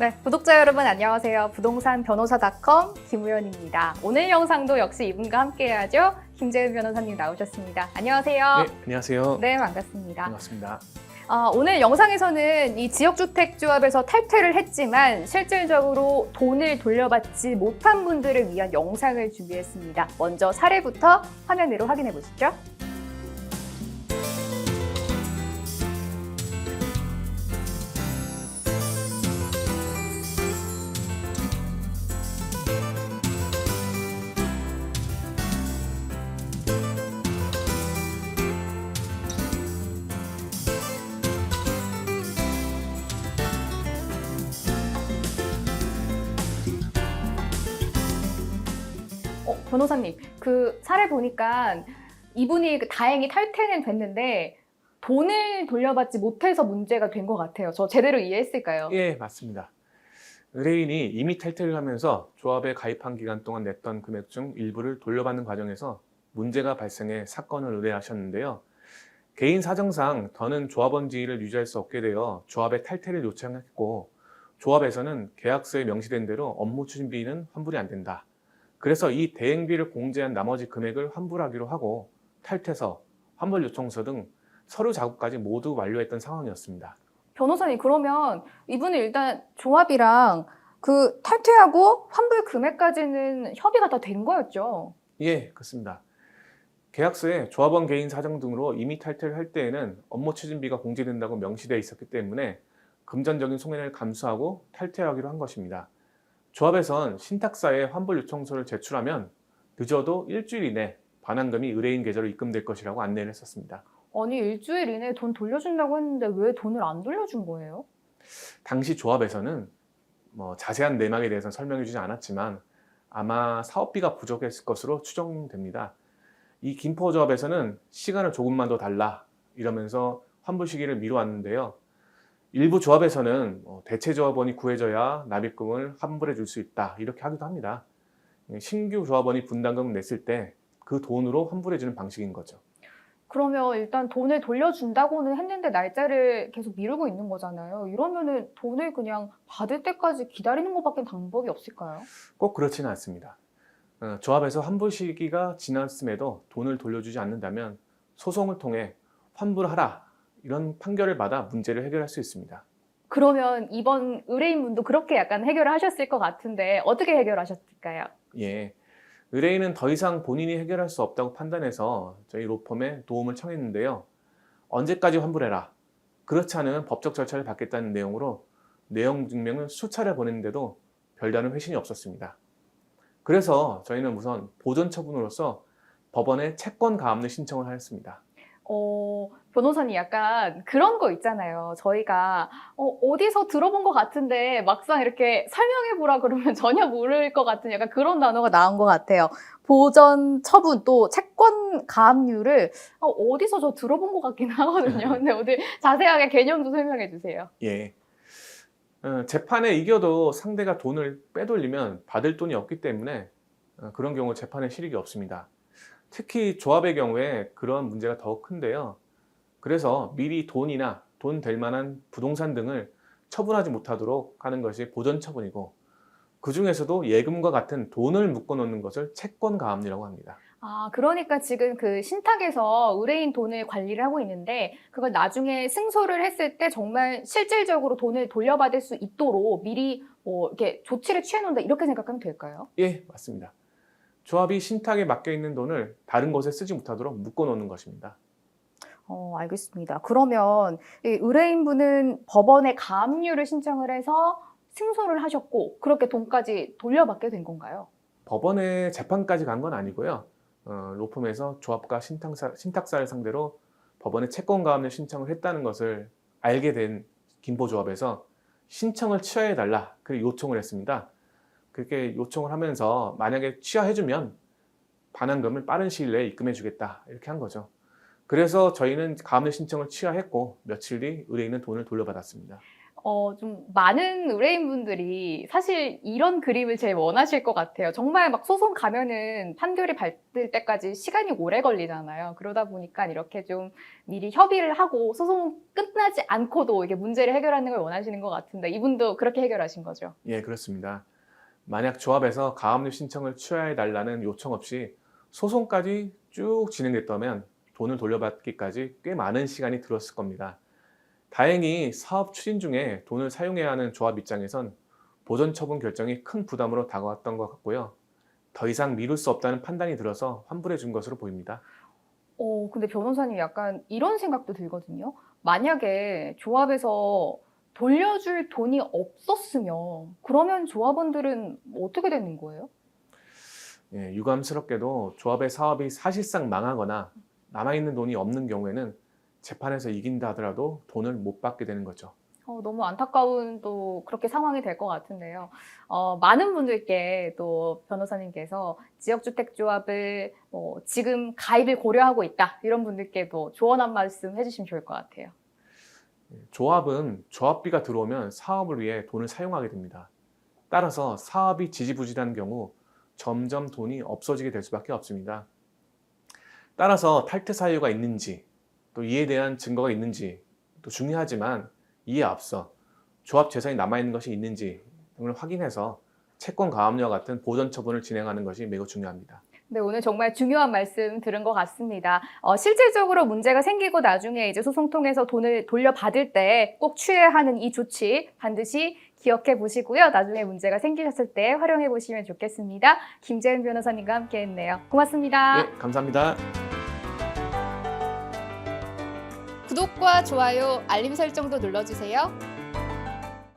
네, 구독자 여러분 안녕하세요. 부동산 변호사닷컴 김우연입니다. 오늘 영상도 역시 이분과 함께 해야죠. 김재은 변호사님 나오셨습니다. 안녕하세요. 네, 안녕하세요. 네, 반갑습니다. 반갑습니다. 오늘 영상에서는 이 지역주택조합에서 탈퇴를 했지만 실질적으로 돈을 돌려받지 못한 분들을 위한 영상을 준비했습니다. 먼저 사례부터 화면으로 확인해 보시죠. 변호사님, 그 사례 보니까 이분이 다행히 탈퇴는 됐는데 돈을 돌려받지 못해서 문제가 된 것 같아요. 저 제대로 이해했을까요? 예, 맞습니다. 의뢰인이 이미 탈퇴를 하면서 조합에 가입한 기간 동안 냈던 금액 중 일부를 돌려받는 과정에서 문제가 발생해 사건을 의뢰하셨는데요. 개인 사정상 더는 조합원 지위를 유지할 수 없게 되어 조합의 탈퇴를 요청했고, 조합에서는 계약서에 명시된 대로 업무 추진비는 환불이 안 된다. 그래서 이 대행비를 공제한 나머지 금액을 환불하기로 하고 탈퇴서, 환불 요청서 등 서류 작업까지 모두 완료했던 상황이었습니다. 변호사님, 그러면 이분은 일단 조합이랑 그 탈퇴하고 환불 금액까지는 협의가 다 된 거였죠? 예, 그렇습니다. 계약서에 조합원 개인 사정 등으로 이미 탈퇴를 할 때에는 업무 추진비가 공제된다고 명시되어 있었기 때문에 금전적인 손해를 감수하고 탈퇴하기로 한 것입니다. 조합에선 신탁사에 환불 요청서를 제출하면 늦어도 일주일 이내 반환금이 의뢰인 계좌로 입금될 것이라고 안내를 했었습니다. 아니, 일주일 이내에 돈 돌려준다고 했는데 왜 돈을 안 돌려준 거예요? 당시 조합에서는 자세한 내막에 대해서는 설명해 주지 않았지만 아마 사업비가 부족했을 것으로 추정됩니다. 이 김포조합에서는 시간을 조금만 더 달라 이러면서 환불 시기를 미뤄왔는데요. 일부 조합에서는 대체 조합원이 구해져야 납입금을 환불해 줄 수 있다 이렇게 하기도 합니다. 신규 조합원이 분담금을 냈을 때 그 돈으로 환불해 주는 방식인 거죠. 그러면 일단 돈을 돌려준다고는 했는데 날짜를 계속 미루고 있는 거잖아요. 이러면은 돈을 그냥 받을 때까지 기다리는 것밖에 방법이 없을까요? 꼭 그렇지는 않습니다. 조합에서 환불 시기가 지났음에도 돈을 돌려주지 않는다면 소송을 통해 환불하라 이런 판결을 받아 문제를 해결할 수 있습니다. 그러면 이번 의뢰인분도 그렇게 약간 해결을 하셨을 것 같은데 어떻게 해결하셨을까요? 예, 의뢰인은 더 이상 본인이 해결할 수 없다고 판단해서 저희 로펌에 도움을 청했는데요. 언제까지 환불해라. 그렇지 않으면 법적 절차를 받겠다는 내용으로 내용 증명을 수차례 보냈는데도 별다른 회신이 없었습니다. 그래서 저희는 우선 보전 처분으로서 법원에 채권 가압류 신청을 하였습니다. 변호사님 약간 그런 거 있잖아요. 저희가 어디서 들어본 것 같은데 막상 이렇게 설명해 보라 그러면 전혀 모를 것 같은 약간 그런 단어가 나온 것 같아요. 보전 처분 또 채권 가압류를 어디서 저 들어본 것 같긴 하거든요. 근데 어디 자세하게 개념도 설명해 주세요. 예. 재판에 이겨도 상대가 돈을 빼돌리면 받을 돈이 없기 때문에 그런 경우 재판에 실익이 없습니다. 특히 조합의 경우에 그런 문제가 더 큰데요. 그래서 미리 돈이나 돈 될 만한 부동산 등을 처분하지 못하도록 하는 것이 보전 처분이고, 그 중에서도 예금과 같은 돈을 묶어 놓는 것을 채권 가압류라고 합니다. 그러니까 지금 그 신탁에서 의뢰인 돈을 관리를 하고 있는데 그걸 나중에 승소를 했을 때 정말 실질적으로 돈을 돌려받을 수 있도록 미리 이렇게 조치를 취해 놓는다 이렇게 생각하면 될까요? 예, 맞습니다. 조합이 신탁에 맡겨 있는 돈을 다른 곳에 쓰지 못하도록 묶어 놓는 것입니다. 알겠습니다. 그러면 이 의뢰인분은 법원에 가압류를 신청을 해서 승소를 하셨고 그렇게 돈까지 돌려받게 된 건가요? 법원에 재판까지 간 건 아니고요. 로펌에서 조합과 신탁사를 상대로 법원에 채권 가압류 신청을 했다는 것을 알게 된 김포조합에서 신청을 취하해달라 그렇게 요청을 했습니다. 그렇게 요청을 하면서 만약에 취하해주면 반환금을 빠른 시일 내에 입금해주겠다 이렇게 한 거죠. 그래서 저희는 가압류 신청을 취하했고 며칠 뒤 의뢰인은 돈을 돌려받았습니다. 좀 많은 의뢰인분들이 사실 이런 그림을 제일 원하실 것 같아요. 정말 막 소송 가면은 판결이 받을 때까지 시간이 오래 걸리잖아요. 그러다 보니까 이렇게 좀 미리 협의를 하고 소송 끝나지 않고도 이게 문제를 해결하는 걸 원하시는 것 같은데 이분도 그렇게 해결하신 거죠? 예, 그렇습니다. 만약 조합에서 가압류 신청을 취하해달라는 요청 없이 소송까지 쭉 진행됐다면 돈을 돌려받기까지 꽤 많은 시간이 들었을 겁니다. 다행히 사업 추진 중에 돈을 사용해야 하는 조합 입장에선 보전 처분 결정이 큰 부담으로 다가왔던 것 같고요. 더 이상 미룰 수 없다는 판단이 들어서 환불해 준 것으로 보입니다. 근데 변호사님 약간 이런 생각도 들거든요. 만약에 조합에서 돌려줄 돈이 없었으면 그러면 조합원들은 어떻게 되는 거예요? 예, 유감스럽게도 조합의 사업이 사실상 망하거나 남아있는 돈이 없는 경우에는 재판에서 이긴다 하더라도 돈을 못 받게 되는 거죠. 너무 안타까운 또 그렇게 상황이 될 것 같은데요. 많은 분들께 또 변호사님께서 지역주택조합을 지금 가입을 고려하고 있다 이런 분들께도 조언 한 말씀 해주시면 좋을 것 같아요. 조합은 조합비가 들어오면 사업을 위해 돈을 사용하게 됩니다. 따라서 사업이 지지부진한 경우 점점 돈이 없어지게 될 수밖에 없습니다. 따라서 탈퇴 사유가 있는지 또 이에 대한 증거가 있는지 또 중요하지만 이에 앞서 조합 재산이 남아있는 것이 있는지 등을 확인해서 채권 가압류와 같은 보전 처분을 진행하는 것이 매우 중요합니다. 네, 오늘 정말 중요한 말씀 들은 것 같습니다. 실질적으로 문제가 생기고 나중에 이제 소송 통해서 돈을 돌려받을 때 꼭 취해야 하는 이 조치 반드시 기억해 보시고요. 나중에 문제가 생기셨을 때 활용해 보시면 좋겠습니다. 김재은 변호사님과 함께 했네요. 고맙습니다. 네, 감사합니다. 구독과 좋아요, 알림 설정도 눌러주세요.